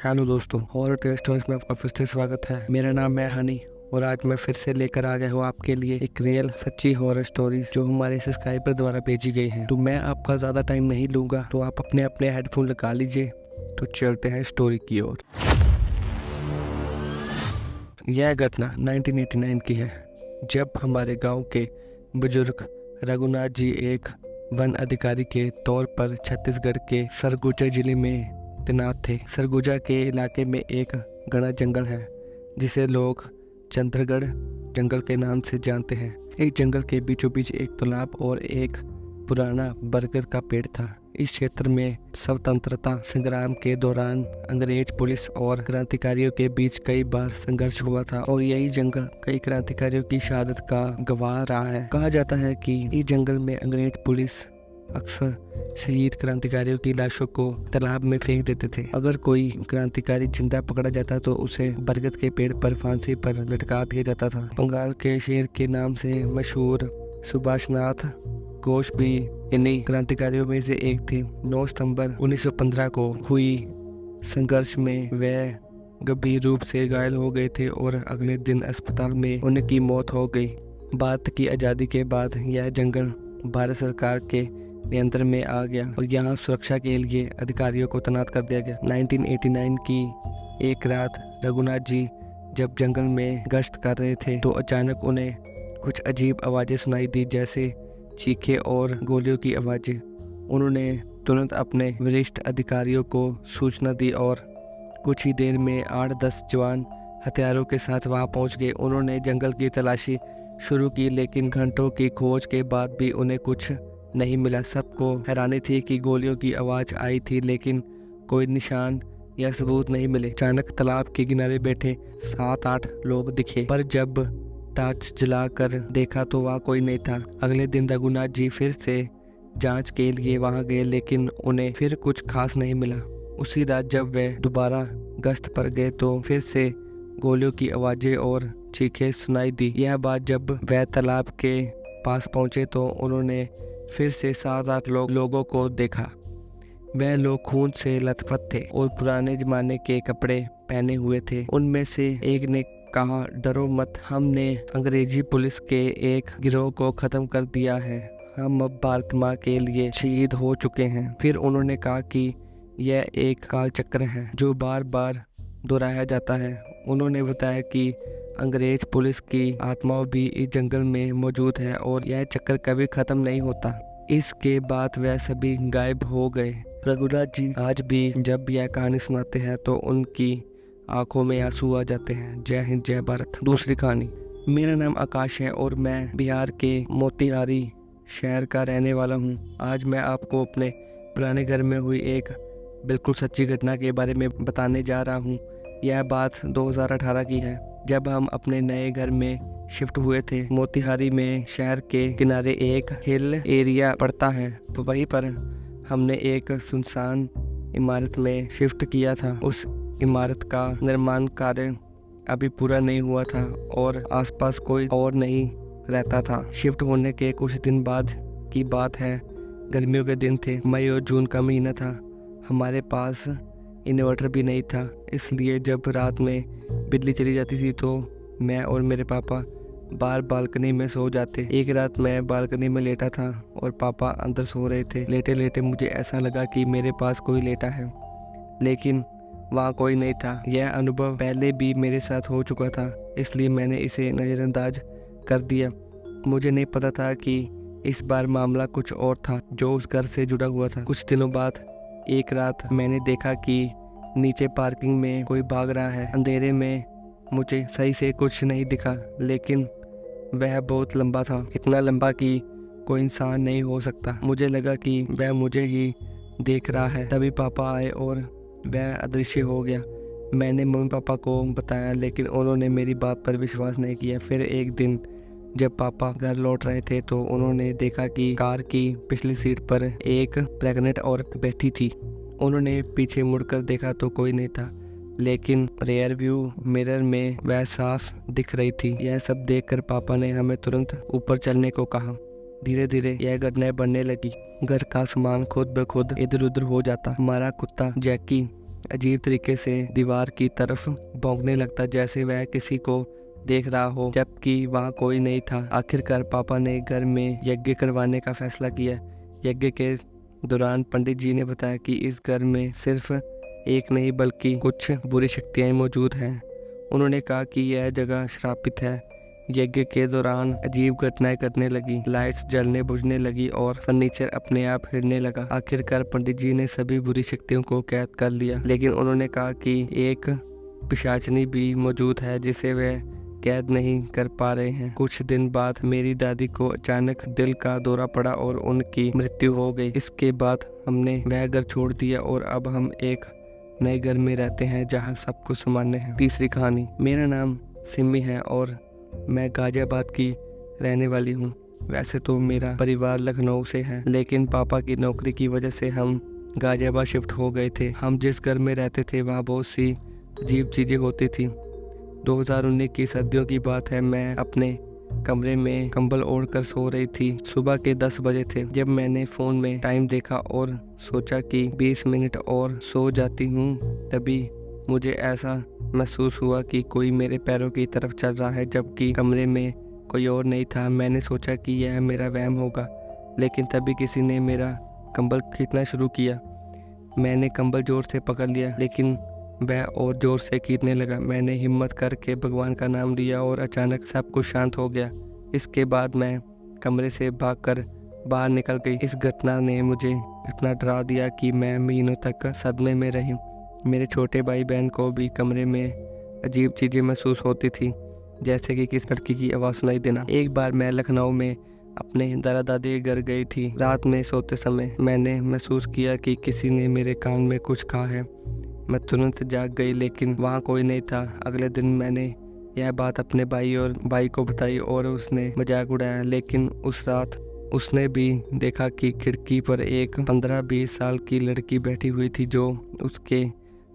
Hello दोस्तों, horror test stories में आपका फिर से स्वागत है। मेरा नाम है हनी और आज मैं फिर से लेकर आ गया हूँ आपके लिए एक रियल सच्ची हॉरर स्टोरीज जो हमारे सब्सक्राइबर द्वारा भेजी गई है। तो मैं आपका ज्यादा टाइम नहीं लूंगा, तो आप अपने अपने हेडफोन लगा लीजिए। तो चलते हैं स्टोरी की ओर। यह घटना 1989 की है, जब हमारे गांव के बुजुर्ग रघुनाथ जी एक वन अधिकारी के तौर पर छत्तीसगढ़ के सरगुजा जिले में तैनात थे। सरगुजा के इलाके में एक घना जंगल है जिसे लोग चंद्रगढ़ जंगल के नाम से जानते हैं। इस जंगल के बीचों बीच एक तालाब और एक पुराना बरगद का पेड़ था। इस क्षेत्र में स्वतंत्रता संग्राम के दौरान अंग्रेज पुलिस और क्रांतिकारियों के बीच कई बार संघर्ष हुआ था और यही जंगल कई क्रांतिकारियों की शहादत का गवाह रहा है। कहा जाता है कि इस जंगल में अंग्रेज पुलिस अक्सर शहीद क्रांतिकारियों की लाशों को तालाब में फेंक देते थे। अगर कोई क्रांतिकारी जिंदा पकड़ा जाता तो उसे बरगद के पेड़ पर फांसी पर लटका दिया जाता था। बंगाल के शेर के नाम से मशहूर सुभाषनाथ घोष भी इन्हीं क्रांतिकारियों में से एक थे। 9 सितंबर 1915 को हुई संघर्ष में वे गंभीर रूप से घायल हो गए थे और अगले दिन अस्पताल में उनकी मौत हो गई। भारत की आज़ादी के बाद यह जंगल भारत सरकार के नियंत्रण में आ गया और यहाँ सुरक्षा के लिए अधिकारियों को तैनात कर दिया गया। 1989 की एक रात रघुनाथ जी जब जंगल में गश्त कर रहे थे तो अचानक उन्हें कुछ अजीब आवाज़ें सुनाई दी, जैसे चीखे और गोलियों की आवाज़ें। उन्होंने तुरंत अपने वरिष्ठ अधिकारियों को सूचना दी और कुछ ही देर में 8-10 जवान हथियारों के साथ वहां पहुंच गए। उन्होंने जंगल की तलाशी शुरू की, लेकिन घंटों की खोज के बाद भी उन्हें कुछ नहीं मिला। सबको हैरानी थी कि गोलियों की आवाज़ आई थी लेकिन कोई निशान या सबूत नहीं मिले। अचानक तालाब के किनारे बैठे 7-8 लोग दिखे, पर जब टॉर्च जलाकर देखा तो वहाँ कोई नहीं था। अगले दिन रघुनाथ जी फिर से जांच के लिए वहां गए, लेकिन उन्हें फिर कुछ खास नहीं मिला। उसी रात जब वे दोबारा गश्त पर गए तो फिर से गोलियों की आवाज़ें और चीखें सुनाई दी। यह बात जब वे तालाब के पास पहुंचे तो उन्होंने फिर से 7-8 लोगों को देखा। वह लोग खून से लथपथ थे और पुराने जमाने के कपड़े पहने हुए थे। उनमें से एक ने कहा, डरो मत, हमने अंग्रेजी पुलिस के एक गिरोह को खत्म कर दिया है। हम अब भारत माँ के लिए शहीद हो चुके हैं। फिर उन्होंने कहा कि यह एक काल चक्र है जो बार बार दोहराया जाता है। उन्होंने बताया कि अंग्रेज पुलिस की आत्माओं भी इस जंगल में मौजूद है और यह चक्कर कभी खत्म नहीं होता। इसके बाद वह सभी गायब हो गए। रघुनाथ जी आज भी जब यह कहानी सुनाते हैं तो उनकी आंखों में आंसू आ जाते हैं। जय हिंद, जय भारत। दूसरी कहानी। मेरा नाम आकाश है और मैं बिहार के मोतिहारी शहर का रहने वाला हूँ। आज मैं आपको अपने पुराने घर में हुई एक बिल्कुल सच्ची घटना के बारे में बताने जा रहा हूँ। यह बात 2018 की है, जब हम अपने नए घर में शिफ्ट हुए थे। मोतिहारी में शहर के किनारे एक हिल एरिया पड़ता है, वहीं पर हमने एक सुनसान इमारत में शिफ्ट किया था। उस इमारत का निर्माण कार्य अभी पूरा नहीं हुआ था और आसपास कोई और नहीं रहता था। शिफ्ट होने के कुछ दिन बाद की बात है। गर्मियों के दिन थे, मई और जून का महीना था। हमारे पास इन्वर्टर भी नहीं था, इसलिए जब रात में बिजली चली जाती थी तो मैं और मेरे पापा बाहर बालकनी में सो जाते। एक रात मैं बालकनी में लेटा था और पापा अंदर सो रहे थे। लेटे लेटे मुझे ऐसा लगा कि मेरे पास कोई लेटा है, लेकिन वहाँ कोई नहीं था। यह अनुभव पहले भी मेरे साथ हो चुका था, इसलिए मैंने इसे नज़रअंदाज कर दिया। मुझे नहीं पता था कि इस बार मामला कुछ और था जो उस घर से जुड़ा हुआ था। कुछ दिनों बाद एक रात मैंने देखा कि नीचे पार्किंग में कोई भाग रहा है। अंधेरे में मुझे सही से कुछ नहीं दिखा, लेकिन वह बहुत लंबा था, इतना लंबा कि कोई इंसान नहीं हो सकता। मुझे लगा कि वह मुझे ही देख रहा है। तभी पापा आए और वह अदृश्य हो गया। मैंने मम्मी पापा को बताया, लेकिन उन्होंने मेरी बात पर विश्वास नहीं किया। फिर एक दिन जब पापा घर लौट रहे थे तो उन्होंने देखा कि कार की पिछली सीट पर एक प्रेग्नेंट औरत बैठी थी। उन्होंने पीछे मुड़कर देखा तो कोई नहीं था, लेकिन रियर व्यू मिरर में वह साफ दिख रही थी। यह सब देखकर पापा ने हमें तुरंत ऊपर चलने को कहा। धीरे धीरे यह घटनाएं बढ़ने लगी। घर का सामान खुद ब खुद इधर उधर हो जाता। हमारा कुत्ता जैकी अजीब तरीके से दीवार की तरफ भौंकने लगता, जैसे वह किसी को देख रहा हो, जबकि वहाँ कोई नहीं था। आखिरकार पापा ने घर में यज्ञ करवाने का फैसला किया। यज्ञ के दौरान पंडित जी ने बताया कि इस घर में सिर्फ एक नहीं बल्कि कुछ बुरी शक्तियाँ मौजूद हैं। उन्होंने कहा कि यह जगह श्रापित है। यज्ञ के दौरान अजीब घटनाएं करने लगी, लाइट्स जलने बुझने लगी और फर्नीचर अपने आप हिलने लगा। आखिरकार पंडित जी ने सभी बुरी शक्तियों को कैद कर लिया, लेकिन उन्होंने कहा कि एक पिशाचनी भी मौजूद है जिसे वे कैद नहीं कर पा रहे हैं। कुछ दिन बाद मेरी दादी को अचानक दिल का दौरा पड़ा और उनकी मृत्यु हो गई। इसके बाद हमने वह घर छोड़ दिया और अब हम एक नए घर में रहते हैं जहां सब कुछ सामान्य है। तीसरी कहानी। मेरा नाम सिमी है और मैं गाजियाबाद की रहने वाली हूँ। वैसे तो मेरा परिवार लखनऊ से है, लेकिन पापा की नौकरी की वजह से हम गाजियाबाद शिफ्ट हो गए थे। हम जिस घर में रहते थे वहाँ बहुत सी अजीब चीज़ें होती थी। 2019 की सर्दियों की बात है। मैं अपने कमरे में कंबल ओढ़कर सो रही थी। सुबह के 10 बजे थे जब मैंने फ़ोन में टाइम देखा और सोचा कि 20 मिनट और सो जाती हूँ। तभी मुझे ऐसा महसूस हुआ कि कोई मेरे पैरों की तरफ चल रहा है, जबकि कमरे में कोई और नहीं था। मैंने सोचा कि यह मेरा वहम होगा, लेकिन तभी किसी ने मेरा कंबल खींचना शुरू किया। मैंने कंबल जोर से पकड़ लिया, लेकिन वह और जोर से खींचने लगा। मैंने हिम्मत करके भगवान का नाम लिया और अचानक सब कुछ शांत हो गया। इसके बाद मैं कमरे से भागकर बाहर निकल गई। इस घटना ने मुझे इतना डरा दिया कि मैं महीनों तक सदमे में रही। मेरे छोटे भाई बहन को भी कमरे में अजीब चीज़ें महसूस होती थी, जैसे कि किस लड़की की आवाज़ सुनाई देना। एक बार मैं लखनऊ में अपने दादा दादी के घर गई थी। रात में सोते समय मैंने महसूस किया कि किसी ने मेरे कान में कुछ कहा है। मैं तुरंत जाग गई, लेकिन वहाँ कोई नहीं था। अगले दिन मैंने यह बात अपने भाई को बताई और उसने मजाक उड़ाया, लेकिन उस रात उसने भी देखा कि खिड़की पर एक 15-20 साल की लड़की बैठी हुई थी जो उसके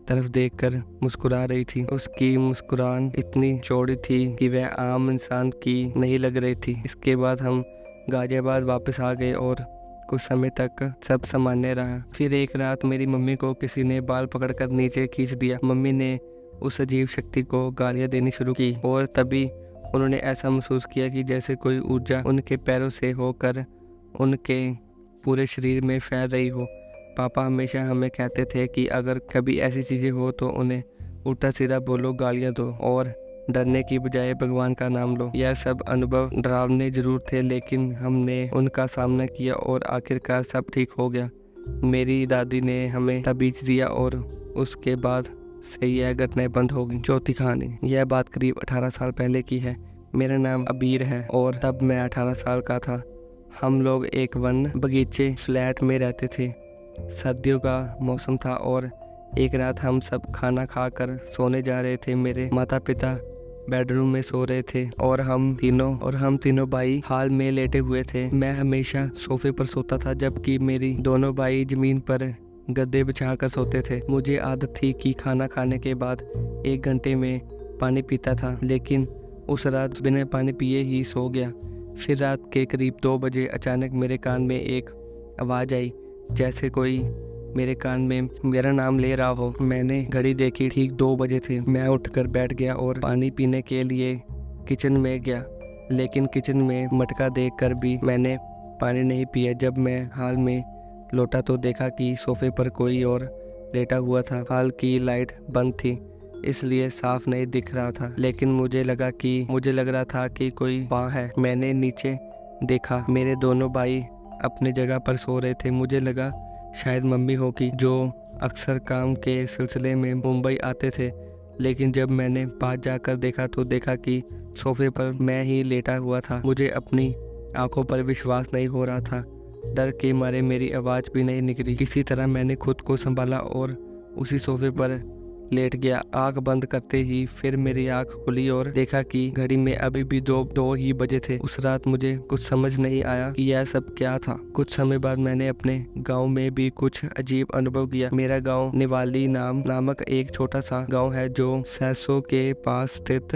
तरफ देखकर मुस्कुरा रही थी। उसकी मुस्कुराहट इतनी चौड़ी थी कि वह आम इंसान की नहीं लग रही थी। इसके बाद हम गाजियाबाद वापस आ गए और कुछ समय तक सब सामान्य रहा। फिर एक रात मेरी मम्मी को किसी ने बाल पकड़कर नीचे खींच दिया। मम्मी ने उस अजीब शक्ति को गालियां देनी शुरू की और तभी उन्होंने ऐसा महसूस किया कि जैसे कोई ऊर्जा उनके पैरों से होकर उनके पूरे शरीर में फैल रही हो। पापा हमेशा हमें कहते थे कि अगर कभी ऐसी चीज़ें हो तो उन्हें उल्टा सीधा बोलो, गालियाँ दो और डरने की बजाय भगवान का नाम लो। यह सब अनुभव डरावने जरूर थे, लेकिन हमने उनका सामना किया और आखिरकार सब ठीक हो गया। मेरी दादी ने हमें तबीज दिया और उसके बाद से यह घटनाएं बंद हो गई। चौथी कहानी। यह बात करीब 18 साल पहले की है। मेरा नाम अबीर है और तब मैं 18 साल का था। हम लोग एक वन बगीचे फ्लैट में रहते थे। सर्दियों का मौसम था और एक रात हम सब खाना खाकर सोने जा रहे थे। मेरे माता पिता बेडरूम में सो रहे थे और हम तीनों भाई हाल में लेटे हुए थे। मैं हमेशा सोफे पर सोता था, जबकि मेरी दोनों भाई जमीन पर गद्दे बिछाकर सोते थे। मुझे आदत थी कि खाना खाने के बाद 1 घंटे में पानी पीता था, लेकिन उस रात बिना पानी पिए ही सो गया। फिर रात के करीब 2 बजे अचानक मेरे कान में एक आवाज़ आई, जैसे कोई मेरे कान में मेरा नाम ले रहा हो। मैंने घड़ी देखी, ठीक 2 बजे थे। मैं उठकर बैठ गया और पानी पीने के लिए किचन में गया, लेकिन किचन में मटका देखकर भी मैंने पानी नहीं पिया। जब मैं हाल में लौटा तो देखा कि सोफे पर कोई और लेटा हुआ था। हाल की लाइट बंद थी, इसलिए साफ नहीं दिख रहा था, लेकिन मुझे लग रहा था कि कोई वहाँ है। मैंने नीचे देखा, मेरे दोनों भाई अपने जगह पर सो रहे थे। मुझे लगा शायद मम्मी होगी, जो अक्सर काम के सिलसिले में मुंबई आते थे, लेकिन जब मैंने पास जाकर देखा तो देखा कि सोफे पर मैं ही लेटा हुआ था। मुझे अपनी आंखों पर विश्वास नहीं हो रहा था। डर के मारे मेरी आवाज़ भी नहीं निकली। किसी तरह मैंने खुद को संभाला और उसी सोफे पर लेट गया। आंख बंद करते ही फिर मेरी आंख खुली और देखा कि घड़ी में अभी भी दो ही बजे थे। उस रात मुझे कुछ समझ नहीं आया कि यह सब क्या था। कुछ समय बाद मैंने अपने गांव में भी कुछ अजीब अनुभव किया। मेरा गांव निवाली नामक एक छोटा सा गांव है जो सरसों के पास स्थित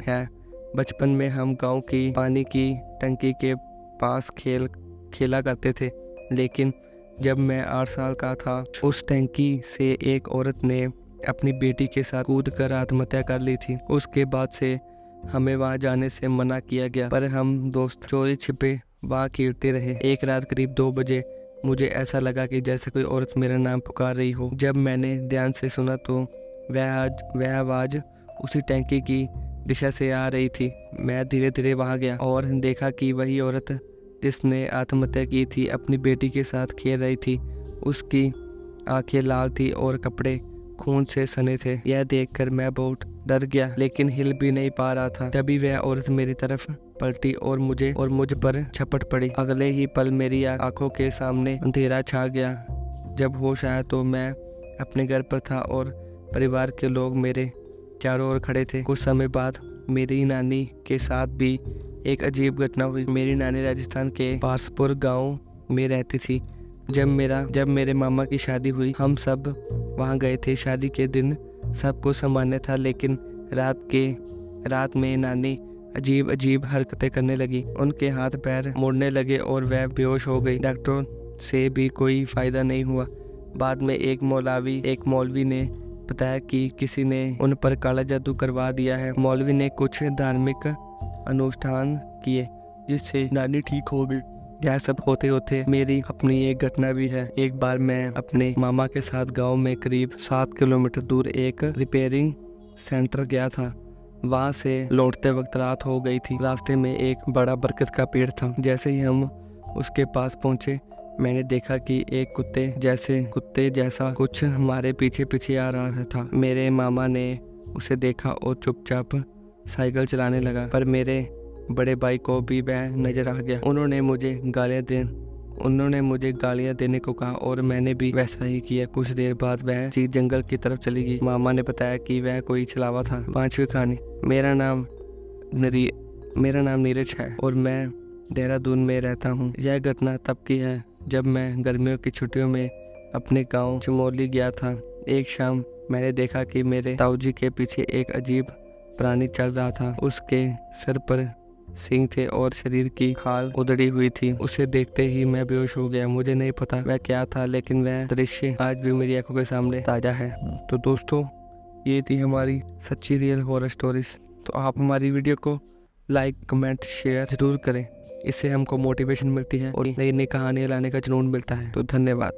है। बचपन में हम गांव की पानी की टंकी के पास खेला करते थे, लेकिन जब मैं 8 साल का था उस टंकी से एक औरत ने अपनी बेटी के साथ कूद कर आत्महत्या कर ली थी। उसके बाद से हमें वहाँ जाने से मना किया गया, पर हम दोस्त चोरी छिपे वहाँ खेलते रहे। एक रात करीब 2 बजे मुझे ऐसा लगा कि जैसे कोई औरत मेरा नाम पुकार रही हो। जब मैंने ध्यान से सुना तो वह आवाज़ उसी टैंकी की दिशा से आ रही थी। मैं धीरे धीरे वहाँ गया और देखा कि वही औरत जिसने आत्महत्या की थी अपनी बेटी के साथ खेल रही थी। उसकी आंखें लाल थी और कपड़े खून से सने थे। यह देखकर मैं बहुत डर गया, लेकिन हिल भी नहीं पा रहा था। तभी वह औरत मेरी तरफ पलटी और मुझ पर झपट पड़ी। अगले ही पल मेरी आंखों के सामने अंधेरा छा गया। जब होश आया तो मैं अपने घर पर था और परिवार के लोग मेरे चारों ओर खड़े थे। कुछ समय बाद मेरी नानी के साथ भी एक अजीब घटना हुई। मेरी नानी राजस्थान के पासपुर गांव में रहती थी। जब मेरे मामा की शादी हुई, हम सब वहां गए थे। शादी के दिन सब कुछ सामान्य था, लेकिन रात में नानी अजीब हरकतें करने लगी। उनके हाथ पैर मुड़ने लगे और वह बेहोश हो गई। डॉक्टरों से भी कोई फायदा नहीं हुआ। बाद में एक मौलवी ने बताया कि किसी ने उन पर काला जादू करवा दिया है। मौलवी ने कुछ धार्मिक अनुष्ठान किए जिससे नानी ठीक हो गई। यह सब होते होते मेरी अपनी एक घटना भी है। एक बार मैं अपने मामा के साथ गांव में करीब 7 किलोमीटर दूर एक रिपेयरिंग सेंटर गया था। वहां से लौटते वक्त रात हो गई थी। रास्ते में एक बड़ा बरगद का पेड़ था। जैसे ही हम उसके पास पहुंचे, मैंने देखा कि एक कुत्ते जैसा कुछ हमारे पीछे पीछे आ रहा था। मेरे मामा ने उसे देखा और चुपचाप साइकिल चलाने लगा, पर मेरे बड़े भाई को भी वह नजर आ गया। उन्होंने मुझे गालियां देने को कहा और मैंने भी वैसा ही किया। कुछ देर बाद वह चीज जंगल की तरफ चली गई। मामा ने बताया कि वह कोई छलावा था। 5वीं कहानी। मेरा नाम नीरज है और मैं देहरादून में रहता हूँ। यह घटना तब की है जब मैं गर्मियों की छुट्टियों में अपने गाँव चमोली गया था। एक शाम मैंने देखा कि मेरे ताऊजी के पीछे एक अजीब प्राणी चल रहा था। उसके सर पर सींग थे और शरीर की खाल उधड़ी हुई थी। उसे देखते ही मैं बेहोश हो गया। मुझे नहीं पता वह क्या था, लेकिन वह दृश्य आज भी मेरी आंखों के सामने ताजा है। तो दोस्तों, ये थी हमारी सच्ची रियल हॉरर स्टोरीज। तो आप हमारी वीडियो को लाइक, कमेंट, शेयर जरूर करें। इससे हमको मोटिवेशन मिलती है और नई नई कहानियाँ लाने का जुनून मिलता है। तो धन्यवाद।